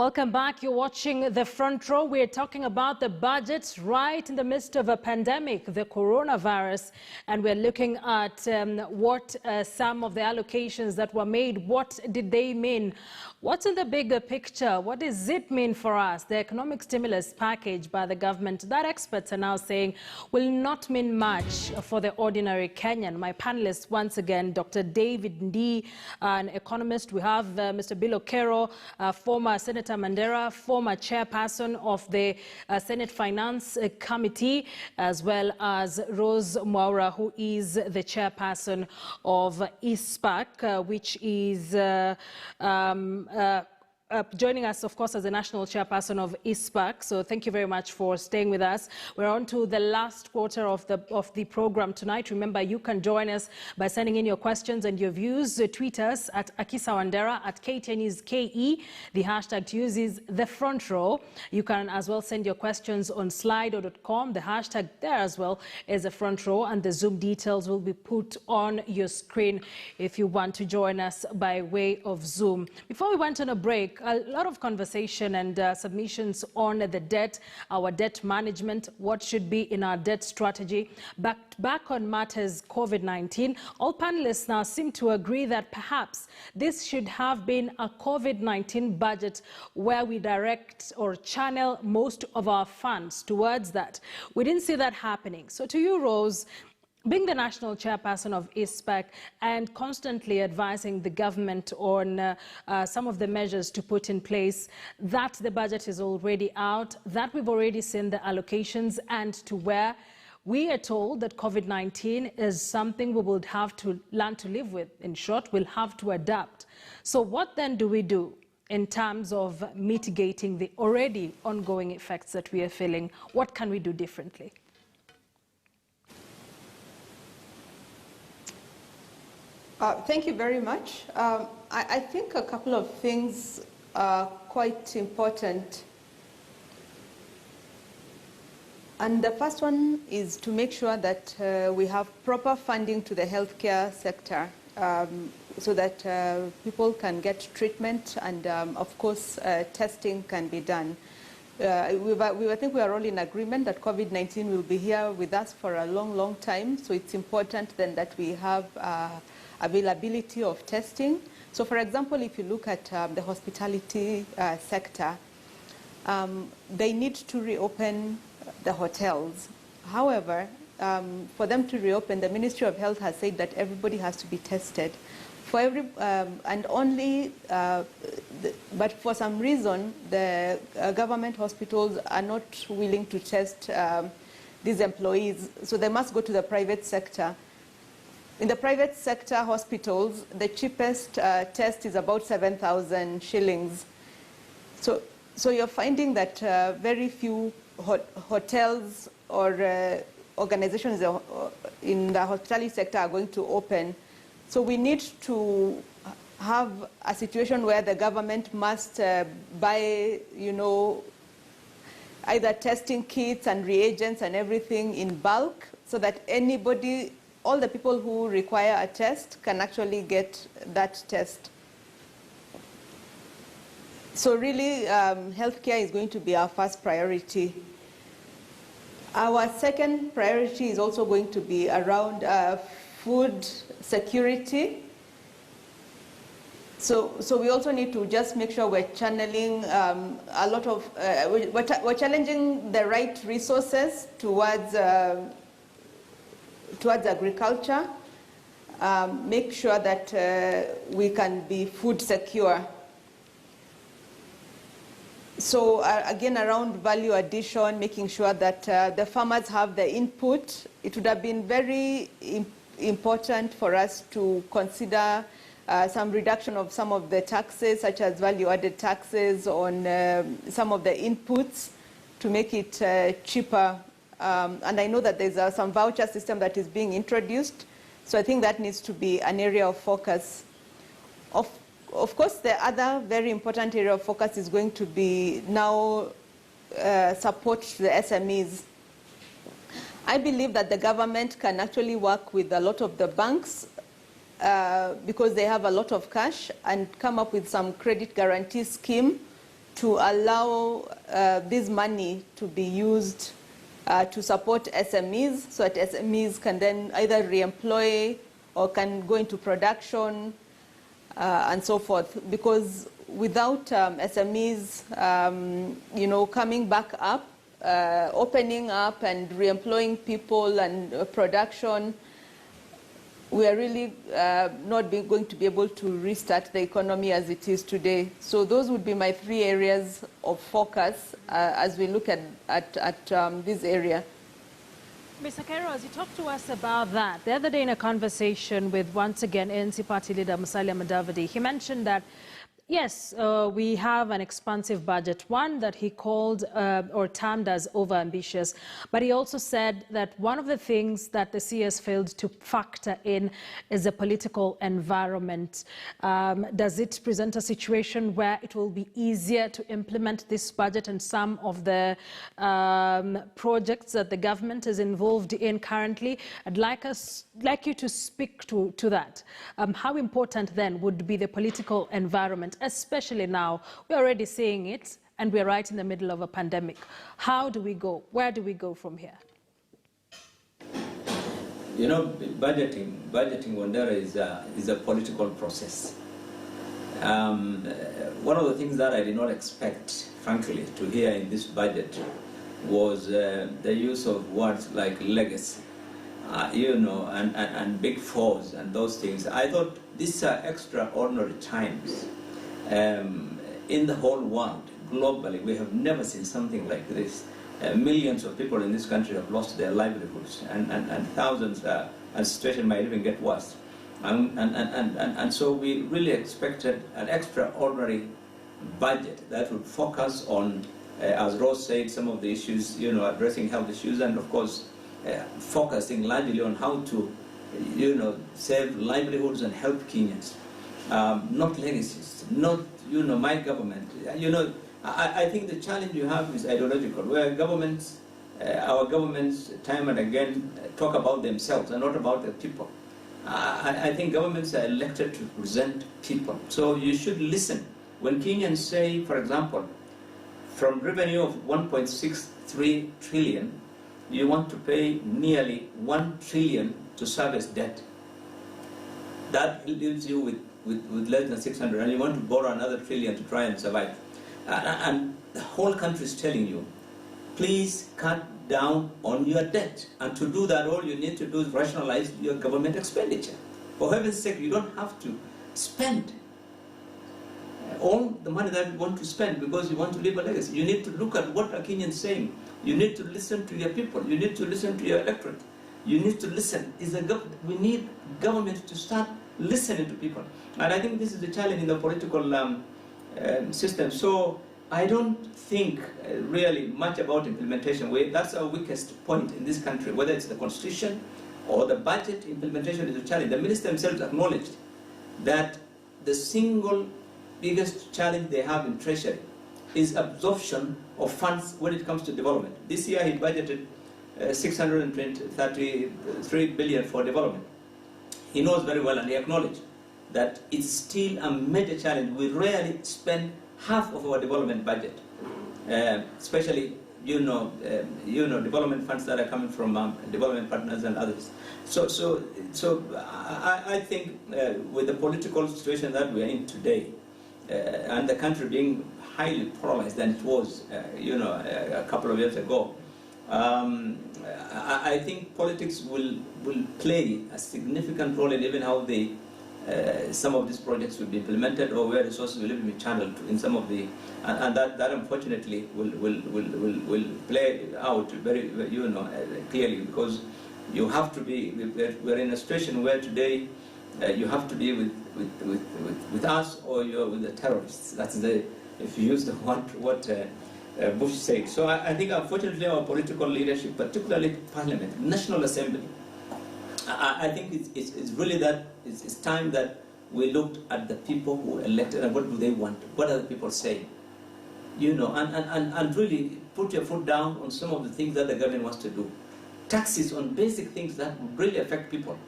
Welcome back. You're watching The Front Row. We're talking about the budget right in the midst of a pandemic, the coronavirus. And we're looking at what some of the allocations that were made, what did they mean? What's in the bigger picture? What does it mean for us? The economic stimulus package by the government that experts are now saying will not mean much for the ordinary Kenyan. My panelists, once again, Dr. David Ndii, an economist. We have Mr. Bill Okero, former Senator Mandera, former chairperson of the Senate Finance Committee, as well as Rose Mwaura, who is the chairperson of ISPAC, which is joining us, of course, as the national chairperson of ISPAC. So thank you very much for staying with us. We're on to the last quarter of the program tonight. Remember, you can join us by sending in your questions and your views. Tweet us at Akisa Wandera, at KTN News KE. The hashtag to use is The Front Row. You can as well send your questions on slido.com. The hashtag there as well is The Front Row, and the Zoom details will be put on your screen if you want to join us by way of Zoom. Before we went on a break, a lot of conversation and submissions on the debt, our debt management, what should be in our debt strategy. Back on matters COVID-19, all panelists now seem to agree that perhaps this should have been a COVID-19 budget where we direct or channel most of our funds towards that. We didn't see that happening. So to you, Rose, being the national chairperson of ISPAC and constantly advising the government on some of the measures to put in place, that the budget is already out, that we've already seen the allocations, and to where we are told that COVID-19 is something we will have to learn to live with. In short, we'll have to adapt. So what then do we do in terms of mitigating the already ongoing effects that we are feeling? What can we do differently? Thank you very much. I think a couple of things are quite important. And the first one is to make sure that we have proper funding to the healthcare sector so that people can get treatment and, of course, testing can be done. I think we are all in agreement that COVID-19 will be here with us for a long, long time. So it's important then that we have availability of testing. So for example, if you look at the hospitality sector, they need to reopen the hotels. However, for them to reopen, the Ministry of Health has said that everybody has to be tested. And only, but for some reason, the government hospitals are not willing to test these employees, so they must go to the private sector. In the private sector hospitals, the cheapest test is about 7,000 shillings. So you're finding that very few hotels or organizations in the hospitality sector are going to open. So we need to have a situation where the government must buy, either testing kits and reagents and everything in bulk, so that anybody, all the people who require a test can actually get that test. So really, healthcare is going to be our first priority. Our second priority is also going to be around food security. So we also need to just make sure we're channeling a lot of, we're challenging the right resources towards agriculture, make sure that we can be food secure. So again, around value addition, making sure that the farmers have the input. It would have been very important for us to consider some reduction of some of the taxes, such as value-added taxes on some of the inputs to make it cheaper. And I know that there's some voucher system that is being introduced. So I think that needs to be an area of focus. Of course, the other very important area of focus is going to be now support to the SMEs. I believe that the government can actually work with a lot of the banks because they have a lot of cash and come up with some credit guarantee scheme to allow this money to be used to support SMEs, so that SMEs can then either re-employ or can go into production and so forth. Because without SMEs, coming back up, opening up and re-employing people and production, we are really not going to be able to restart the economy as it is today. So those would be my 3 areas of focus as we look at this area. Mr. Cairo, as you talked to us about that, the other day in a conversation with, once again, ANC party leader Musalia Mudavadi, he mentioned that yes, we have an expansive budget, one that he called or termed as overambitious. But he also said that one of the things that the CS failed to factor in is the political environment. Does it present a situation where it will be easier to implement this budget and some of the projects that the government is involved in currently? I'd like you to speak to that. How important then would be the political environment, especially now? We're already seeing it, and we're right in the middle of a pandemic. How do we go? Where do we go from here? You know, budgeting, Wandera, is a political process. One of the things that I did not expect, frankly, to hear in this budget was the use of words like legacy, and big fours and those things. I thought these are extraordinary times. In the whole world, globally, we have never seen something like this. Millions of people in this country have lost their livelihoods, and thousands, and the situation might even get worse. And so we really expected an extraordinary budget that would focus on, as Rose said, some of the issues, addressing health issues, and of course, focusing largely on how to, save livelihoods and help Kenyans. Not legacies, not, my government. I think the challenge you have is ideological, where governments, our governments, time and again, talk about themselves and not about the people. I think governments are elected to represent people. So you should listen. When Kenyans say, for example, from revenue of 1.63 trillion, you want to pay nearly 1 trillion to service debt. That leaves you with less than 600, and you want to borrow another trillion to try and survive. And the whole country is telling you, please cut down on your debt. And to do that, all you need to do is rationalize your government expenditure. For heaven's sake, you don't have to spend all the money that you want to spend because you want to leave a legacy. You need to look at what are Kenyans saying. You need to listen to your people. You need to listen to your electorate. You need to listen. We need government to start listening to people. And I think this is the challenge in the political system. So I don't think really much about implementation. That's our weakest point in this country, whether it's the constitution or the budget. Implementation is a challenge. The minister himself acknowledged that the single biggest challenge they have in treasury is absorption of funds when it comes to development. This year he budgeted 633 billion for development. He knows very well, and he acknowledged that it's still a major challenge. We rarely spend half of our development budget, especially development funds that are coming from development partners and others. So I think with the political situation that we are in today, and the country being highly polarized than it was, a couple of years ago, I think politics will play a significant role in even how some of these projects will be implemented, or where resources will even be channeled in some of the, and that unfortunately will play out very clearly, because you have to be. We're in a situation where today you have to be with us, or you're with the terrorists. That's if you use the what Bush said. So I think unfortunately our political leadership, particularly Parliament, National Assembly, I think it's really that it's time that we looked at the people who were elected and what do they want? What are the people saying? And really put your foot down on some of the things that the government wants to do. Taxes on basic things that really affect people.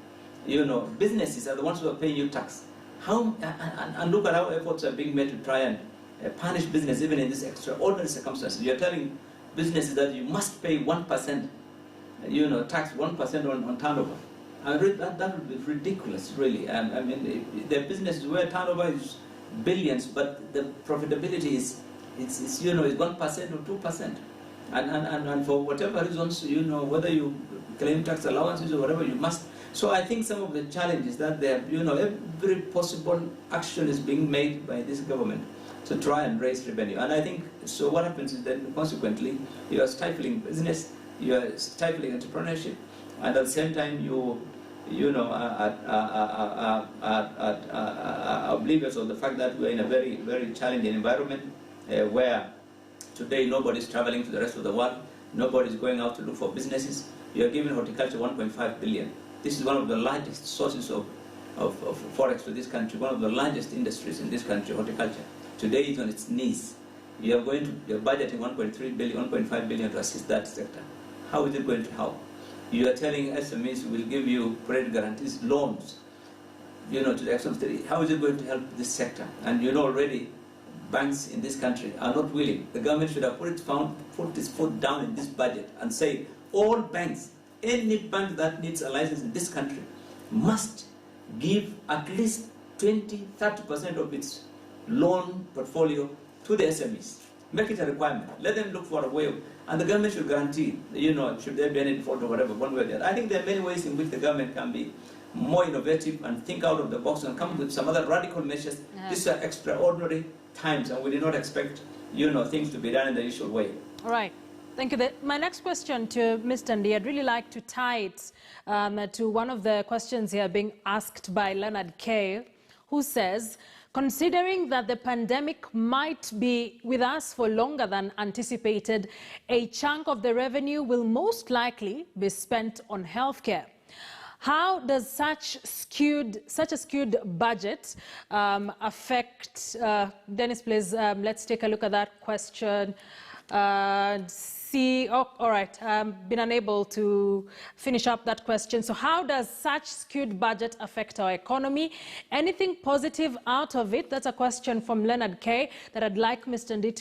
Businesses are the ones who are paying you tax. And look at how efforts are being made to try and punish business even in this extraordinary circumstances. You're telling businesses that you must pay 1%, tax 1% on turnover. That would be ridiculous, really. I mean, the businesses where turnover is billions, but the profitability is 1% or 2%. And for whatever reasons, whether you claim tax allowances or whatever, you must. So I think some of the challenges that they have, every possible action is being made by this government to try and raise revenue. And I think, so what happens is that consequently, you are stifling business, you are stifling entrepreneurship, and at the same time, are oblivious of the fact that we are in a very, very challenging environment where today nobody's traveling to the rest of the world, nobody's going out to look for businesses. You are giving horticulture 1.5 billion. This is one of the largest sources of forex to this country, one of the largest industries in this country, horticulture. Today it's on its knees. You're budgeting 1.3 billion, 1.5 billion to assist that sector. How is it going to help? You are telling SMEs will give you credit guarantees, loans, to the extent of how is it going to help this sector? And already banks in this country are not willing. The government should have put its foot down in this budget and say all banks, any bank that needs a license in this country must give at least 20-30% of its loan portfolio to the SMEs. Make it a requirement. Let them look for a way, and the government should guarantee, should there be any default or whatever, one way or the other. I think there are many ways in which the government can be more innovative and think out of the box and come up with some other radical measures. These are extraordinary times, and we did not expect, things to be done in the usual way. All right. Thank you. My next question to Ms. Tandi, I'd really like to tie it to one of the questions here being asked by Leonard K., who says, considering that the pandemic might be with us for longer than anticipated, a chunk of the revenue will most likely be spent on healthcare. How does such a skewed budget affect, Dennis, please, let's take a look at that question. All right, been unable to finish up that question. So how does such skewed budget affect our economy? Anything positive out of it? That's a question from Leonard K. that I'd like Mr. Tandi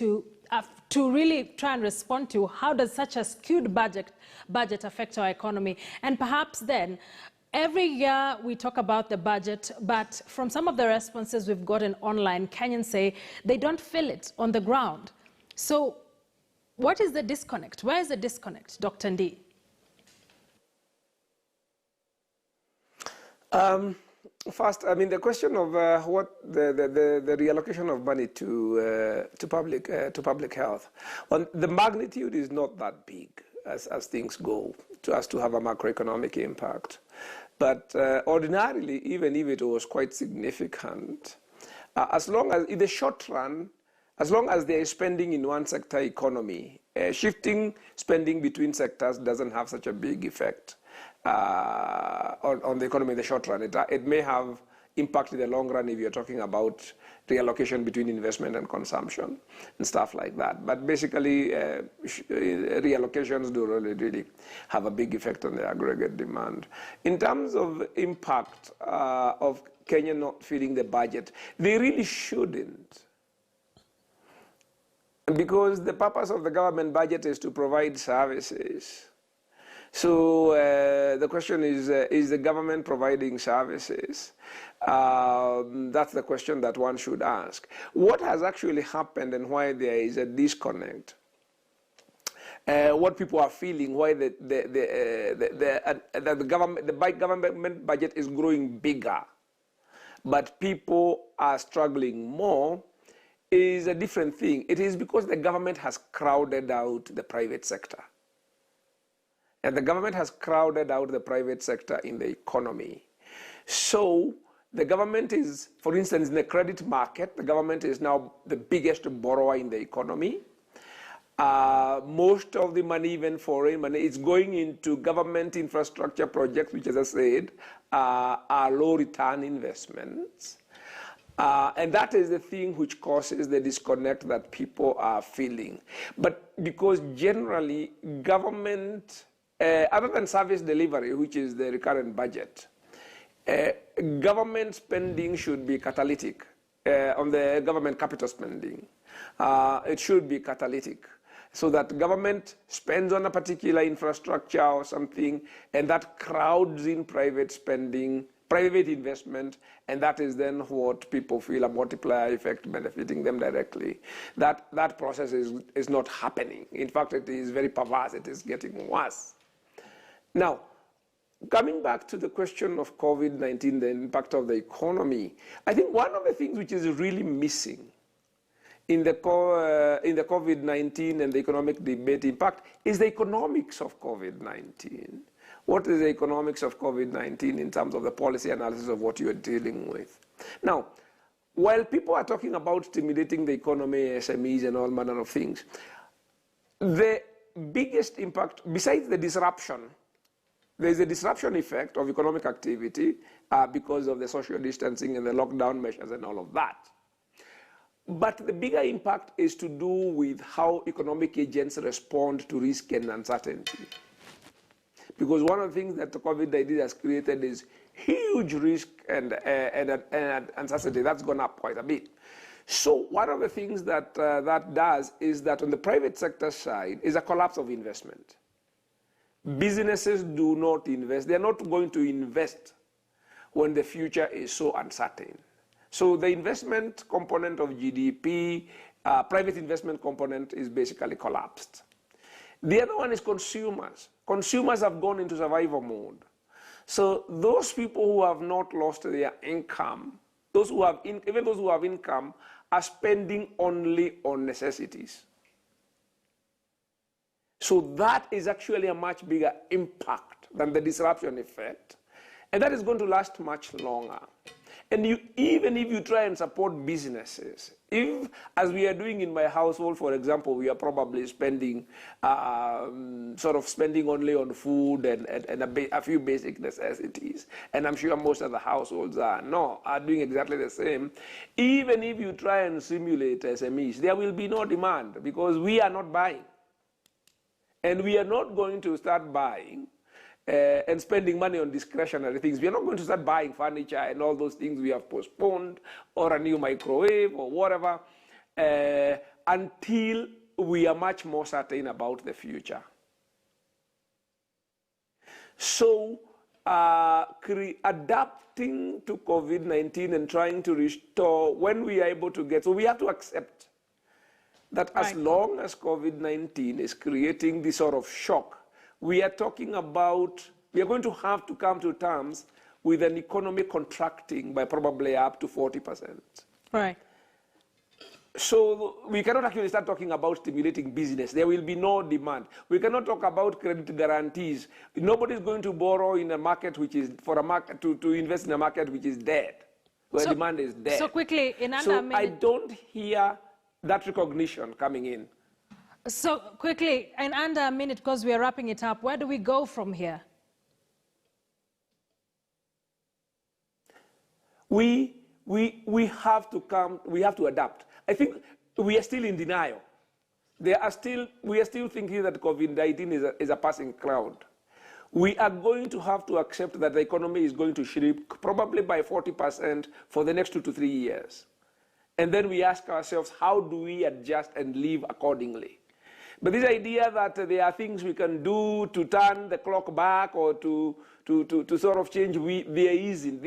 to really try and respond to. How does such a skewed budget affect our economy? And perhaps then, every year we talk about the budget, but from some of the responses we've gotten online, Kenyans say they don't feel it on the ground. So what is the disconnect? Where is the disconnect, Dr. Ndi? First, I mean, the question of what the reallocation of money to public health, the magnitude is not that big as things go, as to have a macroeconomic impact. But ordinarily, even if it was quite significant, as long as in the short run, as long as they are spending in one sector economy, shifting spending between sectors doesn't have such a big effect on the economy in the short run. It may have impact in the long run if you're talking about reallocation between investment and consumption and stuff like that. But basically, reallocations do really have a big effect on the aggregate demand. In terms of impact of Kenya not feeding the budget, they really shouldn't. Because the purpose of the government budget is to provide services. So the question is the government providing services? That's the question that one should ask. What has actually happened and why there is a disconnect? What people are feeling, why the government budget is growing bigger, but people are struggling more, is a different thing. It is because the government has crowded out the private sector. And the government has crowded out the private sector in the economy. So the government is, for instance, in the credit market, the government is now the biggest borrower in the economy. Most of the money, even foreign money, is going into government infrastructure projects, which, as I said, are low return investments. And that is the thing which causes the disconnect that people are feeling. But because generally government, other than service delivery, which is the recurrent budget, government spending should be catalytic on the government capital spending. It should be catalytic, so that government spends on a particular infrastructure or something, and that crowds in private spending, private investment, and that is then what people feel a multiplier effect benefiting them directly. That process is not happening. In fact, it is very perverse. It is getting worse. Now, coming back to the question of COVID-19, the impact of the economy, I think one of the things which is really missing in the COVID-19 and the economic debate impact is the economics of COVID-19. What is the economics of COVID-19 in terms of the policy analysis of what you are dealing with? Now, while people are talking about stimulating the economy, SMEs and all manner of things, the biggest impact, besides the disruption, there is a disruption effect of economic activity because of the social distancing and the lockdown measures and all of that. But the bigger impact is to do with how economic agents respond to risk and uncertainty. Because one of the things that the COVID-19 has created is huge risk and uncertainty. That's gone up quite a bit. So one of the things that that does is that on the private sector side is a collapse of investment. Businesses do not invest. They're not going to invest when the future is so uncertain. So the investment component of GDP, private investment component is basically collapsed. The other one is consumers. Consumers have gone into survival mode. So those people who have not lost their income, even those who have income, are spending only on necessities. So that is actually a much bigger impact than the disruption effect. And that is going to last much longer. And even if you try and support businesses, if, as we are doing in my household, for example, we are probably spending, spending only on food and a few basic necessities, and I'm sure most of the households are doing exactly the same. Even if you try and simulate SMEs, there will be no demand because we are not buying. And we are not going to start buying and spending money on discretionary things. We are not going to start buying furniture and all those things we have postponed, or a new microwave or whatever, until we are much more certain about the future. So adapting to COVID-19 and trying to restore when we are able to get, so we have to accept that as long as COVID-19 is creating this sort of shock, we are talking about, we are going to have to come to terms with an economy contracting by probably up to 40%. Right. So we cannot actually start talking about stimulating business. There will be no demand. We cannot talk about credit guarantees. Nobody is going to borrow in a market which is, for a market, to invest in a market which is dead, where demand is dead. So quickly, in under a minute. I don't hear that recognition coming in. So quickly, in under a minute, because we are wrapping it up, where do we go from here? We have to adapt. I think we are still in denial. We are still thinking that COVID-19 is a passing cloud. We are going to have to accept that the economy is going to shrink probably by 40% for the next 2 to 3 years. And then we ask ourselves, how do we adjust and live accordingly? But this idea that there are things we can do to turn the clock back or to sort of change, there isn't.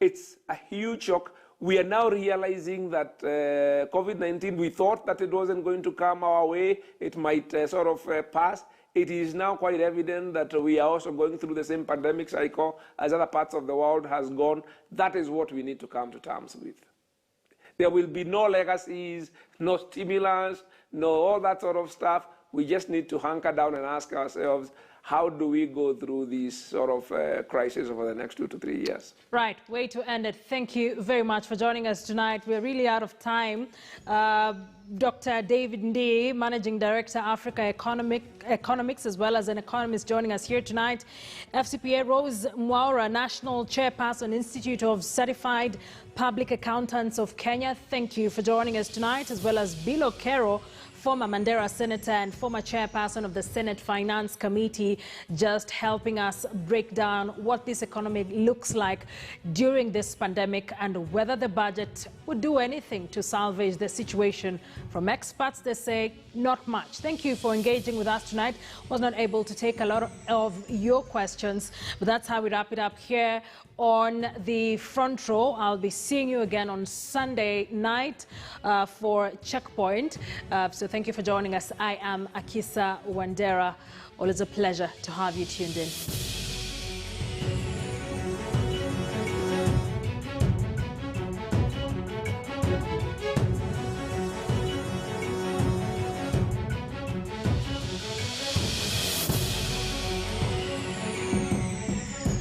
It's a huge shock. We are now realizing that COVID-19, we thought that it wasn't going to come our way. It might pass. It is now quite evident that we are also going through the same pandemic cycle as other parts of the world has gone. That is what we need to come to terms with. There will be no legacies, no stimulus, no all that sort of stuff. We just need to hunker down and ask ourselves, how do we go through this sort of crisis over the next 2 to 3 years? Right, way to end it. Thank you very much for joining us tonight. We're really out of time. Dr. David Ndii, Managing Director, Africa Economics, as well as an economist joining us here tonight. FCPA Rose Mwaura, National Chairperson, Institute of Certified Public Accountants of Kenya. Thank you for joining us tonight, as well as Bill Okero former Mandera Senator and former chairperson of the Senate Finance Committee, just helping us break down what this economy looks like during this pandemic and whether the budget would do anything to salvage the situation. From experts, they say not much. Thank you for engaging with us tonight. Was not able to take a lot of your questions, but that's how we wrap it up here on the front row. I'll be seeing you again on Sunday night for Checkpoint. So thank you for joining us. I am Akisa Wandera. Always a pleasure to have you tuned in.